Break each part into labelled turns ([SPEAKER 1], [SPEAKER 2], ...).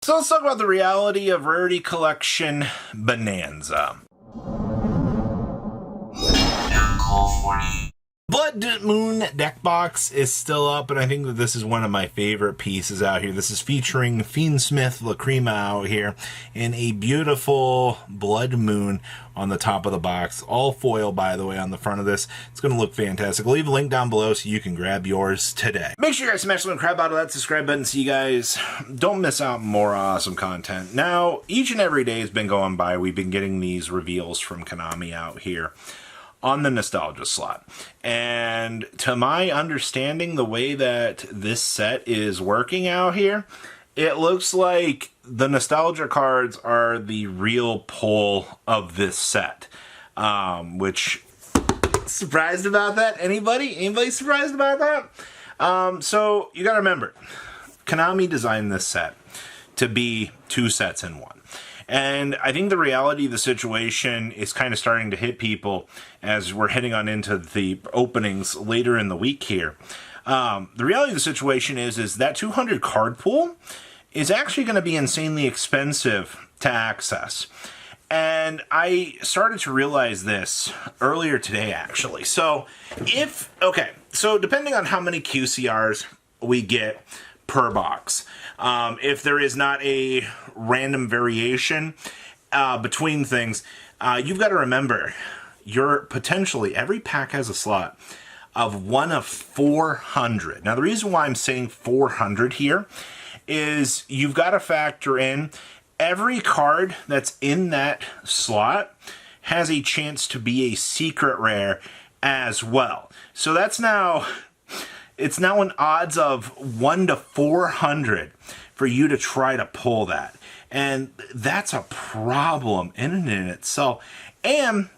[SPEAKER 1] So let's talk about the reality of Rarity Collection Bonanza. Blood Moon deck box is still up, and I think that this is one of my favorite pieces out here. This is featuring Fiendsmith Lacrima out here in a beautiful Blood Moon on the top of the box. All foil, by the way, on the front of this. It's going to look fantastic. I'll leave a link down below so you can grab yours today. Make sure you guys smash the crap out of that subscribe button so you guys don't miss out on more awesome content. Now, each and every day has been going by. We've been getting these reveals from Konami out here on the nostalgia slot, and to my understanding, the way that this set is working out here, it looks like the nostalgia cards are the real pull of this set, which, surprised about that? Anybody surprised about that? So you gotta remember, Konami designed this set to be two sets in one. And I think the reality of the situation is kind of starting to hit people as we're heading on into the openings later in the week here. The reality of the situation is that 200 card pool is actually going to be insanely expensive to access. And I started to realize this earlier today, actually. So depending on how many QCRs we get per box, if there is not a random variation between things, you've got to remember, every pack has a slot of one of 400. Now, the reason why I'm saying 400 here is you've got to factor in every card that's in that slot has a chance to be a secret rare as well. So it's now an odds of 1 to 400 for you to try to pull that. And that's a problem in and in itself. And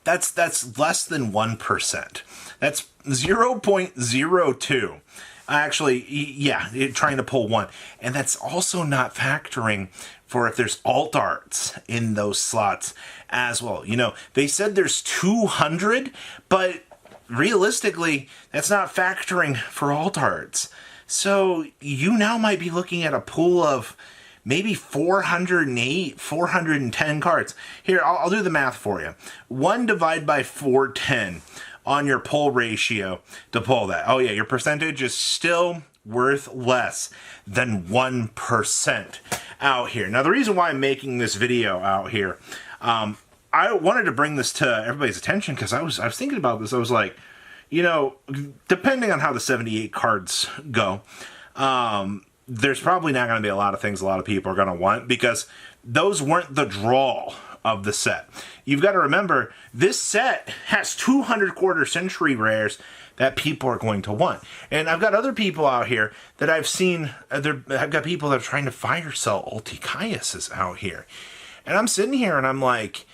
[SPEAKER 1] that's less than 1%. That's 0.02. Actually, yeah, trying to pull one. And that's also not factoring for if there's alt arts in those slots as well. You know, they said there's 200, but realistically, that's not factoring for alt arts. So you now might be looking at a pool of maybe 408, 410 cards. Here, I'll do the math for you. 1 divided by 410 on your pull ratio to pull that. Oh yeah, your percentage is still worth less than 1% out here. Now, the reason why I'm making this video out here, I wanted to bring this to everybody's attention because I was thinking about this. I was like, you know, depending on how the 78 cards go, there's probably not going to be a lot of things a lot of people are going to want because those weren't the draw of the set. You've got to remember, this set has 200 quarter century rares that people are going to want. And I've got other people out here that I've seen, I've got people that are trying to fire sell Ulti Caiuses out here. And I'm sitting here and I'm like,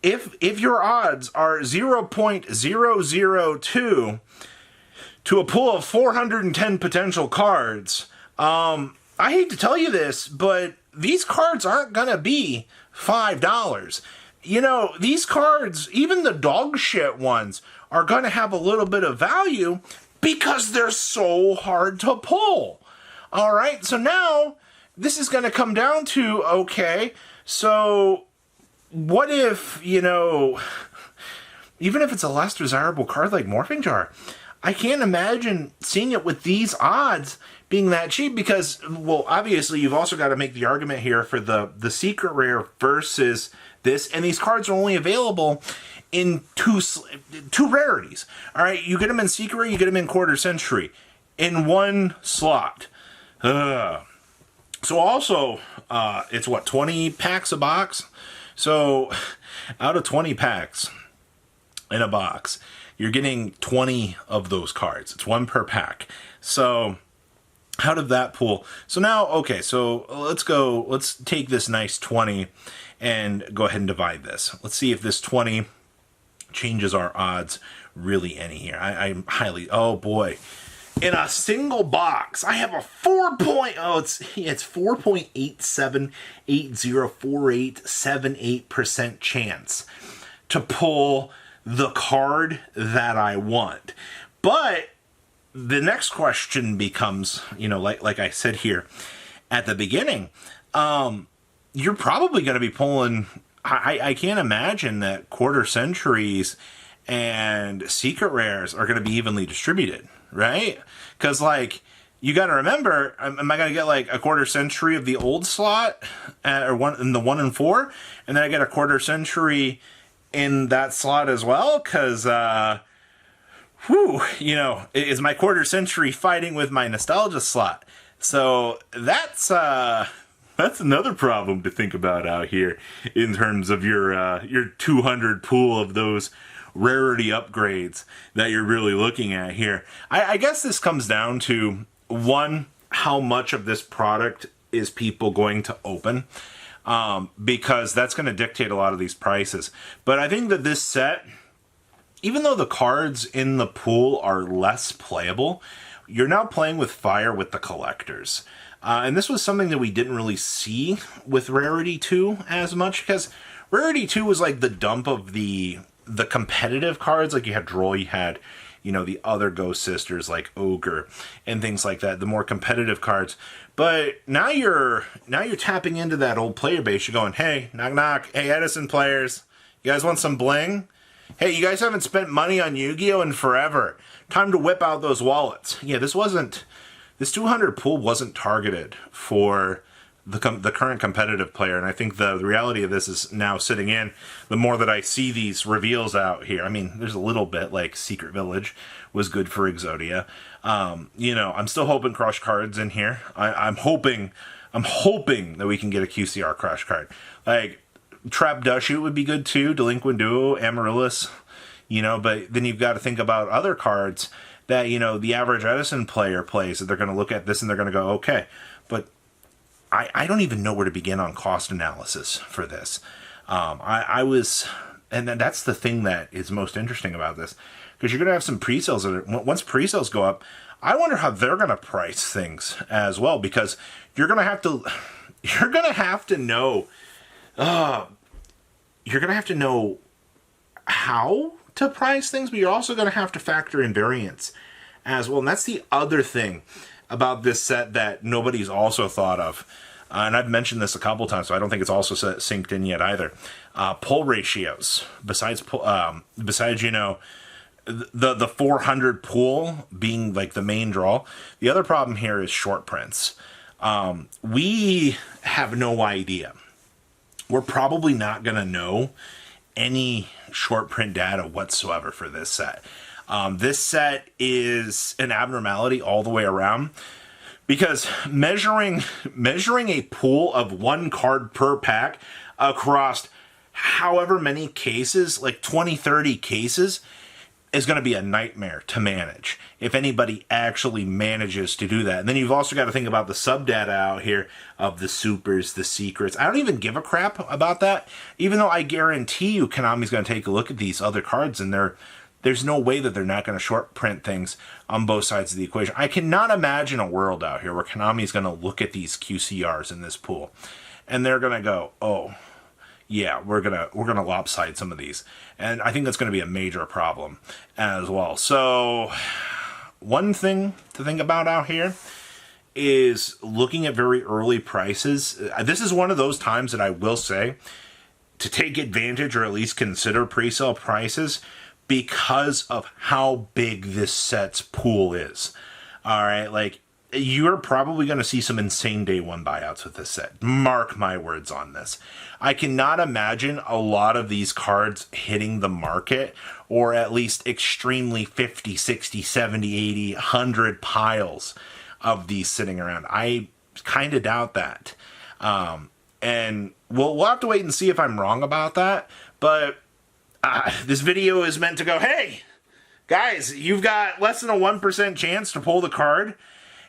[SPEAKER 1] if your odds are 0.002 to a pool of 410 potential cards, I hate to tell you this, but these cards aren't going to be $5. You know, these cards, even the dog shit ones, are going to have a little bit of value because they're so hard to pull. All right, so now this is going to come down to, okay, so what if, you know, even if it's a less desirable card like Morphing Jar, I can't imagine seeing it with these odds being that cheap because, well, obviously you've also got to make the argument here for the secret rare versus this, and these cards are only available in two rarities. All right, you get them in secret rare, you get them in quarter century in one slot. So also, it's what, 20 packs a box? So out of 20 packs in a box, you're getting 20 of those cards. It's one per pack. So out of that pool, so now, okay, so let's take this nice 20 and go ahead and divide this. Let's see if this 20 changes our odds really any here. I'm highly, oh boy. In a single box, I have a 4.87804878% chance to pull the card that I want. But the next question becomes, you know, like I said here, at the beginning, you're probably going to be pulling. I can't imagine that quarter centuries and secret rares are going to be evenly distributed, right? Because, like, you got to remember, am I going to get like a quarter century of the old slot, or one in the 1 and 4, and then I get a quarter century in that slot as well? Because, is my quarter century fighting with my nostalgia slot? So that's another problem to think about out here in terms of your 200 pool of those rarity upgrades that you're really looking at here. I guess this comes down to, one, how much of this product is people going to open, because that's going to dictate a lot of these prices. But I think that this set, even though the cards in the pool are less playable, you're now playing with fire with the collectors. And this was something that we didn't really see with Rarity 2 as much, because Rarity 2 was like the dump of the competitive cards. Like, you had Droll, you had, the other Ghost Sisters like Ogre and things like that, the more competitive cards. But now you're tapping into that old player base. You're going, hey, knock knock, hey, Edison players, you guys want some bling? Hey, you guys haven't spent money on Yu-Gi-Oh! In forever. Time to whip out those wallets. Yeah, this 200 pool wasn't targeted for the current competitive player, and I think the reality of this is now sitting in. The more that I see these reveals out here, I mean, there's a little bit like Secret Village was good for Exodia. I'm still hoping Crush cards in here. I'm hoping that we can get a QCR Crush card. Like, Trap Dushoot would be good too, Delinquent Duo, Amaryllis, but then you've got to think about other cards that, the average Edison player plays, that they're going to look at this and they're going to go, okay, but I don't even know where to begin on cost analysis for this. And then that's the thing that is most interesting about this, because you're going to have some pre-sales. Once pre-sales go up, I wonder how they're going to price things as well, because you're going to have to know how to price things, but you're also going to have to factor in variance as well. And that's the other thing about this set that nobody's also thought of. And I've mentioned this a couple times, so I don't think it's also synced in yet either. Pull ratios, besides the 400 pool being like the main draw, the other problem here is short prints. We have no idea. We're probably not going to know any short print data whatsoever for this set. This set is an abnormality all the way around, because measuring a pool of one card per pack across however many cases, like 20, 30 cases, is going to be a nightmare to manage if anybody actually manages to do that. And then you've also got to think about the sub data out here of the supers, the secrets. I don't even give a crap about that, even though I guarantee you Konami's going to take a look at these other cards, and there's no way that they're not going to short print things on both sides of the equation. I cannot imagine a world out here where Konami's going to look at these QCRs in this pool and they're going to go, oh, yeah, we're gonna lopside some of these. And I think that's going to be a major problem as well. So one thing to think about out here is looking at very early prices. This is one of those times that I will say to take advantage, or at least consider pre-sale prices, because of how big this set's pool is. All right, like, you're probably going to see some insane day one buyouts with this set. Mark my words on this. I cannot imagine a lot of these cards hitting the market, or at least extremely 50, 60, 70, 80, 100 piles of these sitting around. I kind of doubt that. And we'll have to wait and see if I'm wrong about that. But this video is meant to go, hey, guys, you've got less than a 1% chance to pull the card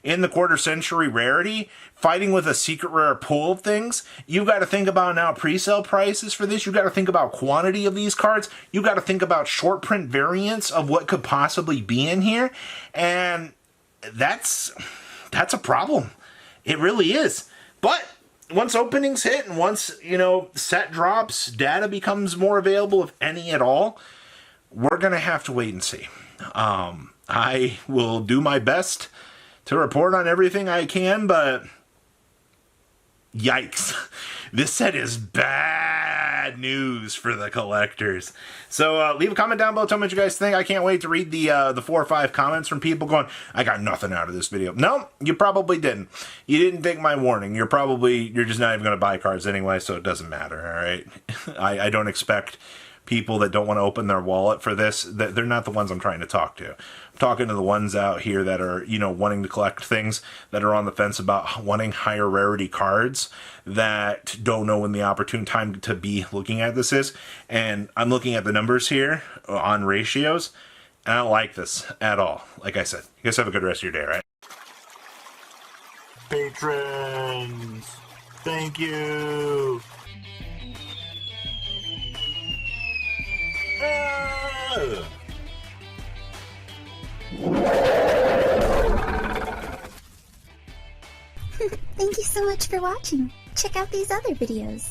[SPEAKER 1] in the quarter century rarity, fighting with a secret rare pool of things. You've got to think about now pre-sale prices for this. You've got to think about quantity of these cards. You've got to think about short print variants of what could possibly be in here. And that's a problem. It really is. But once openings hit and once, set drops, data becomes more available, if any at all, we're going to have to wait and see. I will do my best to report on everything I can, but Yikes. This set is bad news for the collectors. So leave a comment down below. Tell me what you guys think. I can't wait to read the 4 or 5 comments from people going, I got nothing out of this video. No, you probably didn't. You didn't take my warning. You're just not even going to buy cards anyway, so it doesn't matter, all right? I don't expect people that don't want to open their wallet for this. They're not the ones I'm trying to talk to. I'm talking to the ones out here that are, wanting to collect things, that are on the fence about wanting higher rarity cards, that don't know when the opportune time to be looking at this is. And I'm looking at the numbers here on ratios, and I don't like this at all. Like I said, you guys have a good rest of your day, right? Patrons, thank you.
[SPEAKER 2] Thank you so much for watching. Check out these other videos.